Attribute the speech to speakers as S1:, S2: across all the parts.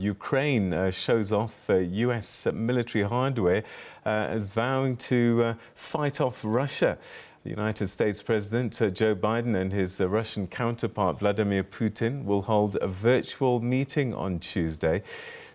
S1: Ukraine shows off US military hardware as vowing to fight off Russia. The United States President Joe Biden and his Russian counterpart Vladimir Putin will hold a virtual meeting on Tuesday.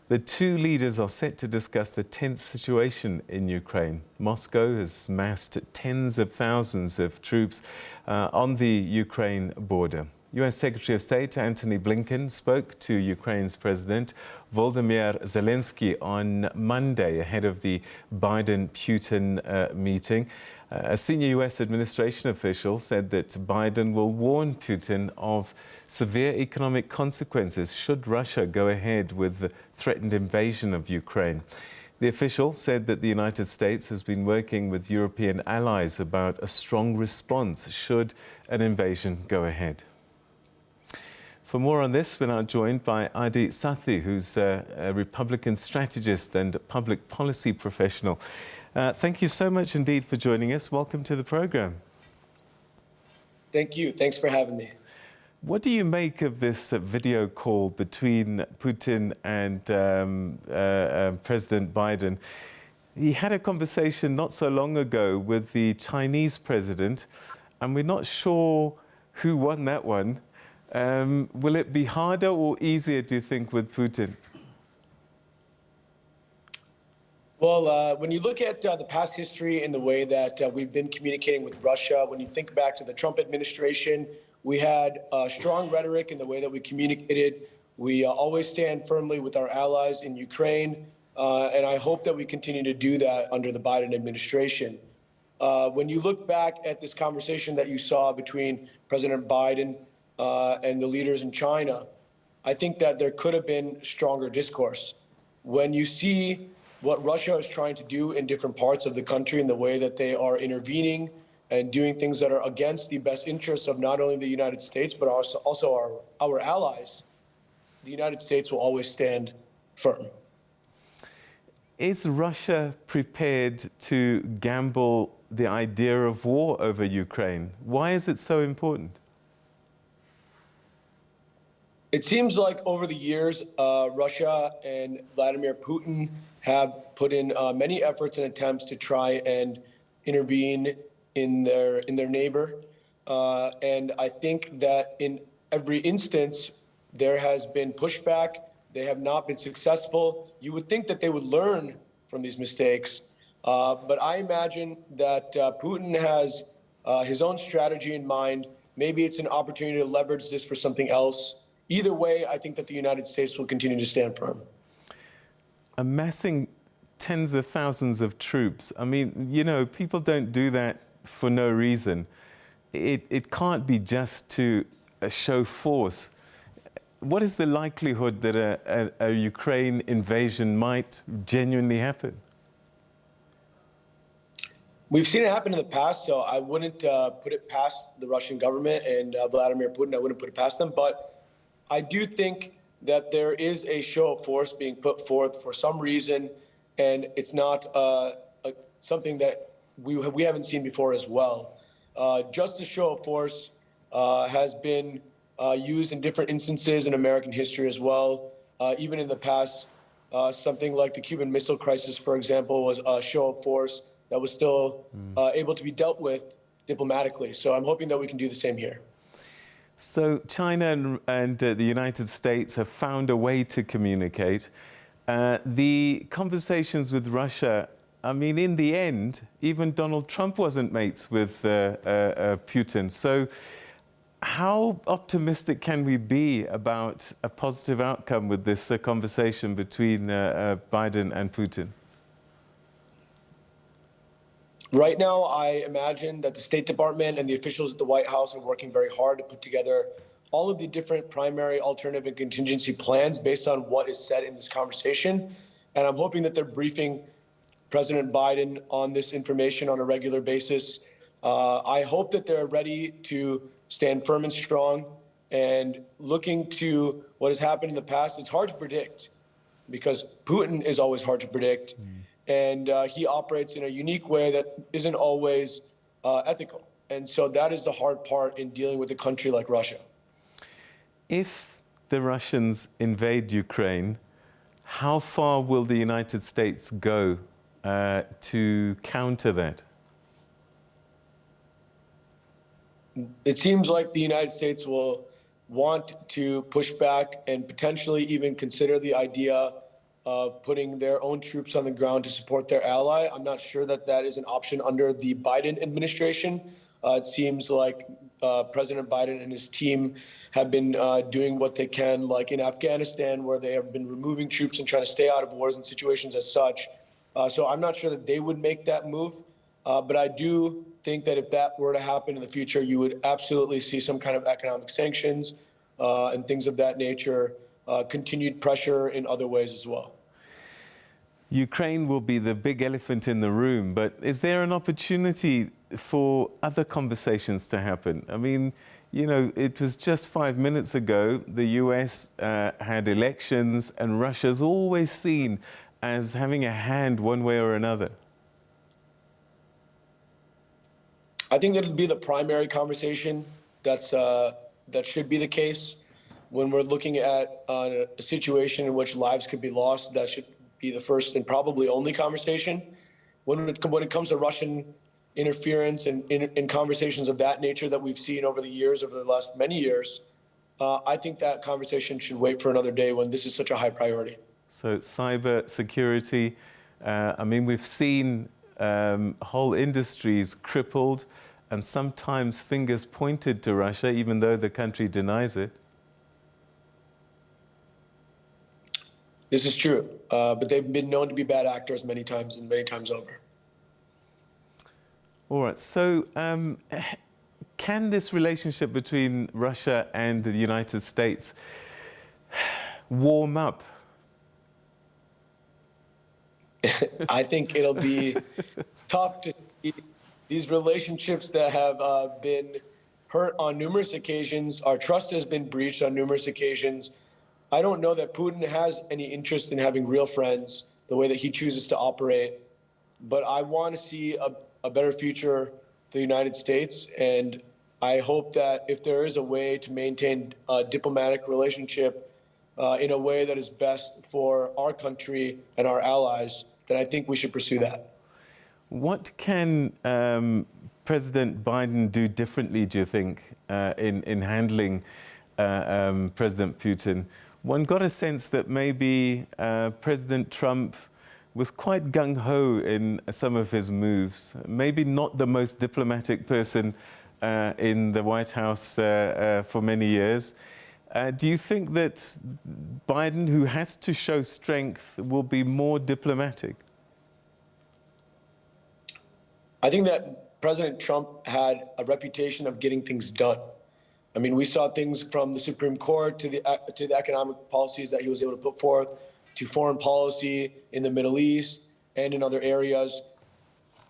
S1: The two leaders are set to discuss the tense situation in Ukraine. Moscow has massed tens of thousands of troops on the Ukraine border. US Secretary of State Antony Blinken spoke to Ukraine's President Volodymyr Zelensky on Monday ahead of the Biden-Putin meeting. A senior US administration official said that Biden will warn Putin of severe economic consequences should Russia go ahead with the threatened invasion of Ukraine. The official said that the United States has been working with European allies about a strong response should an invasion go ahead. For more on this, we're now joined by Sathi, who's a Republican strategist and public policy professional. Thank you so much indeed for joining us. Welcome to the program.
S2: Thank you. Thanks for having me.
S1: What do you make of this video call between Putin and President Biden? He had a conversation not so long ago with the Chinese president, and we're not sure who won that one. Will it be harder or easier, do you think, with Putin?
S2: Well, when you look at the past history and the way that we've been communicating with Russia, when you think back to the Trump administration, we had strong rhetoric in the way that we communicated. We always stand firmly with our allies in Ukraine, and I hope that we continue to do that under the Biden administration. When you look back at this conversation that you saw between President Biden and the leaders in China, I think that there could have been stronger discourse. When you see what Russia is trying to do in different parts of the country and the way that they are intervening and doing things that are against the best interests of not only the United States, but also our allies, the United States will always stand firm.
S1: Is Russia prepared to gamble the idea of war over Ukraine? Why is it so important?
S2: It seems like over the years, Russia and Vladimir Putin have put in many efforts and attempts to try and intervene in their neighbor. And I think that in every instance, there has been pushback. They have not been successful. You would think that they would learn from these mistakes. But I imagine that Putin has his own strategy in mind. Maybe it's an opportunity to leverage this for something else. Either way, I think that the United States will continue to stand firm.
S1: Amassing tens of thousands of troops, I mean, you know, people don't do that for no reason. It can't be just to show force. What is the likelihood that a Ukraine invasion might genuinely happen?
S2: We've seen it happen in the past, so I wouldn't put it past the Russian government and Vladimir Putin. I wouldn't put it past them, but I do think that there is a show of force being put forth for some reason, and it's not something that we haven't seen before as well. Just a show of force has been used in different instances in American history as well. Even in the past, something like the Cuban Missile Crisis, for example, was a show of force that was still able to be dealt with diplomatically. So I'm hoping that we can do the same here.
S1: So China and the United States have found a way to communicate. The conversations with Russia, I mean, in the end, even Donald Trump wasn't mates with Putin. So how optimistic can we be about a positive outcome with this conversation between Biden and Putin?
S2: Right now, I imagine that the State Department and the officials at the White House are working very hard to put together all of the different primary, alternative, and contingency plans based on what is said in this conversation. And I'm hoping that they're briefing President Biden on this information on a regular basis. I hope that they're ready to stand firm and strong. And looking to what has happened in the past, it's hard to predict because Putin is always hard to predict. And he operates in a unique way that isn't always ethical. And so that is the hard part in dealing with a country like Russia.
S1: If the Russians invade Ukraine, How far will the United States go to counter that?
S2: It seems like the United States will want to push back and potentially even consider the idea of putting their own troops on the ground to support their ally. I'm not sure that that is an option under the Biden administration. It seems like President Biden and his team have been doing what they can, like in Afghanistan, where they have been removing troops and trying to stay out of wars and situations as such. So I'm not sure that they would make that move. But I do think that if that were to happen in the future, you would absolutely see some kind of economic sanctions and things of that nature, continued pressure in other ways as well.
S1: Ukraine will be the big elephant in the room, but is there an opportunity for other conversations to happen? I mean, you know, it was just 5 minutes ago, the US had elections, and Russia's always seen as having a hand one way or another.
S2: I think that it'd be the primary conversation that should be the case. When we're looking at a situation in which lives could be lost, that should be the first and probably only conversation. When it comes to Russian interference and in conversations of that nature that we've seen over the last many years, I think that conversation should wait for another day when this is such a high priority.
S1: So cyber security, I mean, we've seen whole industries crippled and sometimes fingers pointed to Russia, even though the country denies it.
S2: This is true, but they've been known to be bad actors many times and many times over.
S1: All right, so can this relationship between Russia and the United States warm up?
S2: I think it'll be tough to see these relationships that have been hurt on numerous occasions. Our trust has been breached on numerous occasions. I don't know that Putin has any interest in having real friends the way that he chooses to operate, but I want to see a better future for the United States. And I hope that if there is a way to maintain a diplomatic relationship in a way that is best for our country and our allies, then I think we should pursue that.
S1: What can President Biden do differently, do you think, in handling President Putin? One got a sense that maybe President Trump was quite gung-ho in some of his moves, maybe not the most diplomatic person in the White House for many years. Do you think that Biden, who has to show strength, will be more diplomatic?
S2: I think that President Trump had a reputation of getting things done. I mean, we saw things from the Supreme Court to the economic policies that he was able to put forth, to foreign policy in the Middle East and in other areas.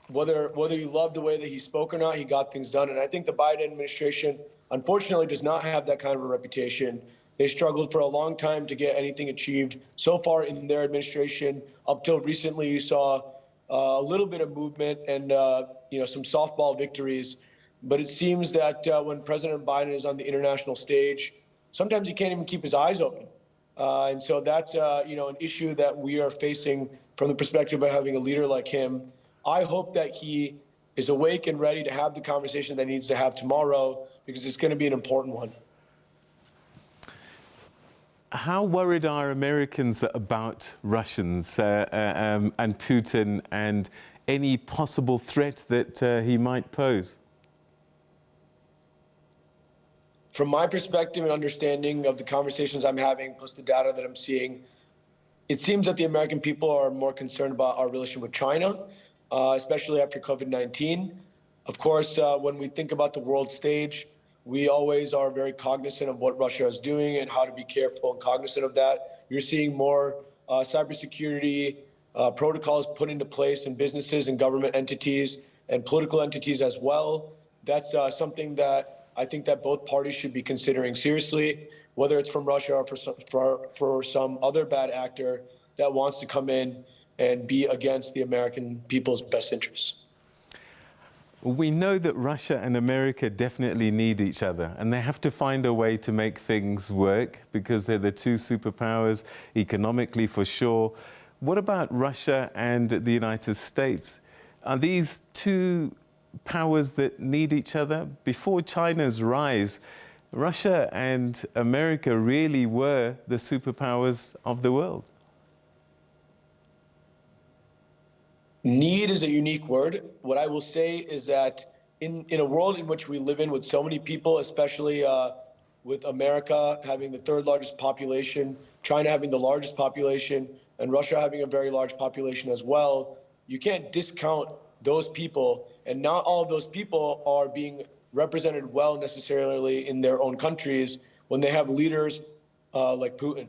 S2: Whether you love the way that he spoke or not, he got things done. And I think the Biden administration, unfortunately, does not have that kind of a reputation. They struggled for a long time to get anything achieved. So far in their administration, up till recently, you saw a little bit of movement and some softball victories. But it seems that when President Biden is on the international stage, sometimes he can't even keep his eyes open. And so that's an issue that we are facing from the perspective of having a leader like him. I hope that he is awake and ready to have the conversation that he needs to have tomorrow, because it's going to be an important one.
S1: How worried are Americans about Russians and Putin and any possible threat that he might pose?
S2: From my perspective and understanding of the conversations I'm having, plus the data that I'm seeing, it seems that the American people are more concerned about our relationship with China, especially after COVID-19. Of course, when we think about the world stage, we always are very cognizant of what Russia is doing and how to be careful and cognizant of that. You're seeing more cybersecurity protocols put into place in businesses and government entities and political entities as well. That's something that I think that both parties should be considering seriously, whether it's from Russia or for some other bad actor that wants to come in and be against the American people's best interests.
S1: We know that Russia and America definitely need each other, and they have to find a way to make things work because they're the two superpowers, economically for sure. What about Russia and the United States? Are these two powers that need each other? Before China's rise, Russia and America really were the superpowers of the world.
S2: Need is a unique word. What I will say is that in a world in which we live in with so many people, especially with America having the third largest population, China having the largest population, and Russia having a very large population as well, you can't discount those people. And not all of those people are being represented well necessarily in their own countries when they have leaders like Putin.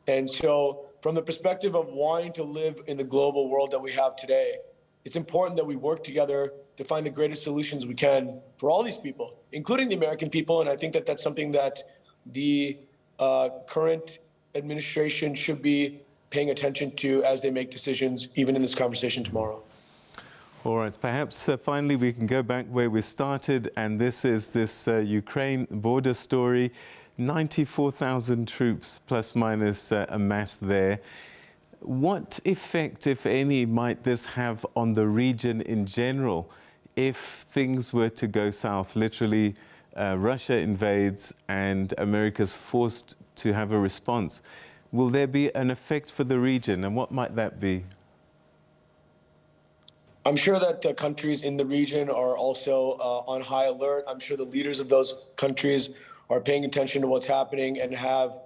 S2: And so from the perspective of wanting to live in the global world that we have today, it's important that we work together to find the greatest solutions we can for all these people, including the American people. And I think that that's something that the current administration should be paying attention to as they make decisions, even in this conversation tomorrow.
S1: All right, perhaps finally we can go back where we started, and this is this Ukraine border story. 94,000 troops, plus minus, amassed there. What effect, if any, might this have on the region in general if things were to go south? Literally, Russia invades and America's forced to have a response. Will there be an effect for the region, and what might that be?
S2: I'm sure that the countries in the region are also on high alert. I'm sure the leaders of those countries are paying attention to what's happening and have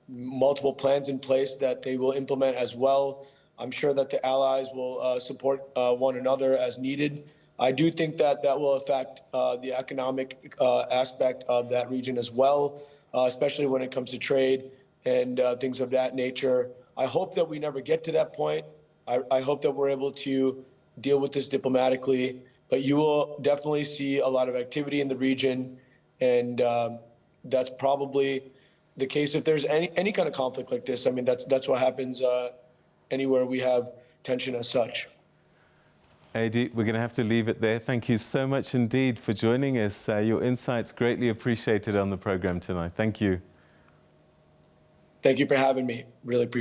S2: multiple plans in place that they will implement as well. I'm sure that the allies will support one another as needed. I do think that that will affect the economic aspect of that region as well, especially when it comes to trade and things of that nature. I hope that we never get to that point. I hope that we're able to deal with this diplomatically, but you will definitely see a lot of activity in the region. And that's probably the case if there's any kind of conflict like this. I mean, that's what happens anywhere we have tension as such.
S1: Adi, we're going to have to leave it there. Thank you so much indeed for joining us. Your insights greatly appreciated on the program tonight. Thank you.
S2: Thank you for having me. Really appreciate it.